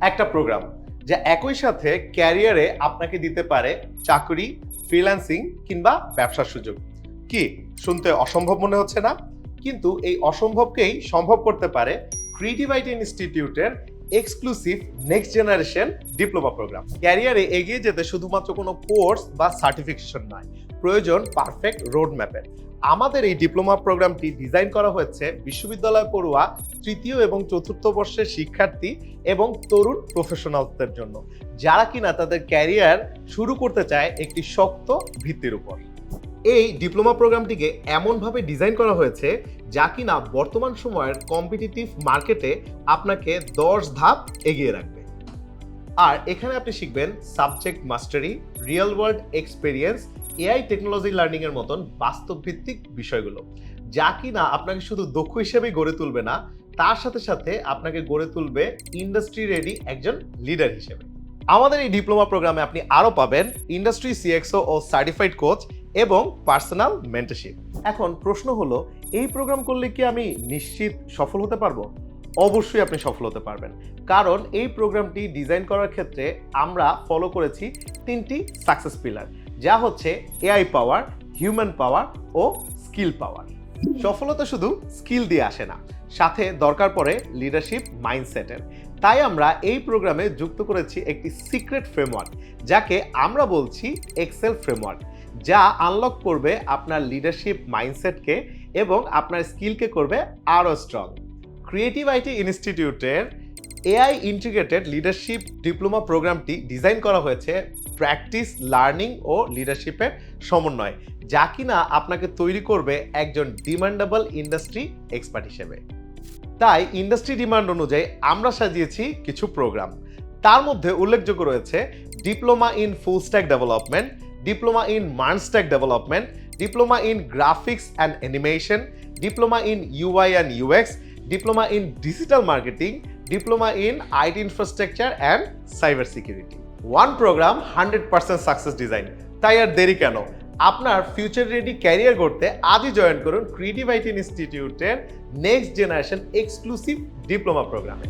একটা প্রোগ্রাম যা একই সাথে ক্যারিয়ারে আপনাকে দিতে পারে চাকরি, ফ্রিল্যান্সিং কিংবা ব্যবসার সুযোগ। কি শুনতে অসম্ভব মনে হচ্ছে না? কিন্তু এই অসম্ভবকেই সম্ভব করতে পারে ক্রিয়েটিভ আইটি ইনস্টিটিউটের exclusive next generation diploma program. ক্যারিয়ারে এগিয়ে যেতে শুধুমাত্র কোনো কোর্স বা সার্টিফিকেশন নয়, প্রয়োজন পারফেক্ট রোড ম্যাপের। আমাদের এই ডিপ্লোমা প্রোগ্রামটি ডিজাইন করা হয়েছে বিশ্ববিদ্যালয় পড়ুয়া তৃতীয় এবং চতুর্থ বর্ষের শিক্ষার্থী এবং তরুণ প্রফেশনালদের জন্য, যারা কিনা তাদের ক্যারিয়ার শুরু করতে চায় একটি শক্ত ভিত্তির উপর। এই ডিপ্লোমা প্রোগ্রামটিকে এমনভাবে ডিজাইন করা হয়েছে যা কিনা বর্তমান সময়ের কম্পিটিটিভ মার্কেটে আপনাকে 10 ধাপ এগিয়ে রাখবে। আর এখানে আপনি শিখবেন subject mastery, real world experience, AI technology learning এর মতন বাস্তব ভিত্তিক বিষয়গুলো, যা কিনা আপনাকে শুধু দক্ষ হিসেবেই গড়ে তুলবে না, তার সাথে সাথে আপনাকে গড়ে তুলবে ইন্ডাস্ট্রি রেডি একজন লিডার হিসেবে। আমাদের এই ডিপ্লোমা প্রোগ্রামে আপনি আরও পাবেন ইন্ডাস্ট্রি সিএক্সও ও সার্টিফাইড কোচ এবং পার্সোনাল মেন্টরশিপ। এখন প্রশ্ন হলো, এই প্রোগ্রাম করলে কি আমি নিশ্চিত সফল হতে পারবো? অবশ্যই আপনি সফল হতে পারবেন, কারণ এই প্রোগ্রামটি ডিজাইন করার ক্ষেত্রে আমরা ফলো করেছি 3টি সাকসেস পিলার, যা হচ্ছে এআই পাওয়ার, হিউম্যান পাওয়ার ও স্কিল পাওয়ার। সফলতা শুধু স্কিল দিয়ে আসে না, সাথে দরকার পড়ে লিডারশিপ মাইন্ডসেটের। তাই আমরা এই প্রোগ্রামে যুক্ত করেছি একটি সিক্রেট ফ্রেমওয়ার্ক, যাকে আমরা বলছি এক্সেল ফ্রেমওয়ার্ক, যা আনলক করবে আপনার লিডারশিপ মাইন্ডসেটকে এবং আপনার স্কিলকে করবে আরও স্ট্রং। ক্রিয়েটিভ আইটি ইনস্টিটিউটের এআই ইন্টিগ্রেটেড লিডারশিপ ডিপ্লোমা প্রোগ্রামটি ডিজাইন করা হয়েছে প্র্যাকটিস, লার্নিং ও লিডারশিপের সমন্বয়, যা কিনা আপনাকে তৈরি করবে একজন ডিমান্ডেবল ইন্ডাস্ট্রি এক্সপার্ট হিসেবে। তাই ইন্ডাস্ট্রি ডিমান্ড অনুযায়ী আমরা সাজিয়েছি কিছু প্রোগ্রাম। তার মধ্যে উল্লেখযোগ্য রয়েছে diploma in full stack development, diploma in মান stack development, diploma in graphics and animation, diploma in UI and UX, diploma in digital marketing, diploma in IT infrastructure and cyber security. One program 100% success design. তাই আর দেরি কেন? আপনার future ready career গড়তে আজই join করুন creative IT ইনস্টিটিউটের next generation exclusive diploma প্রোগ্রামে।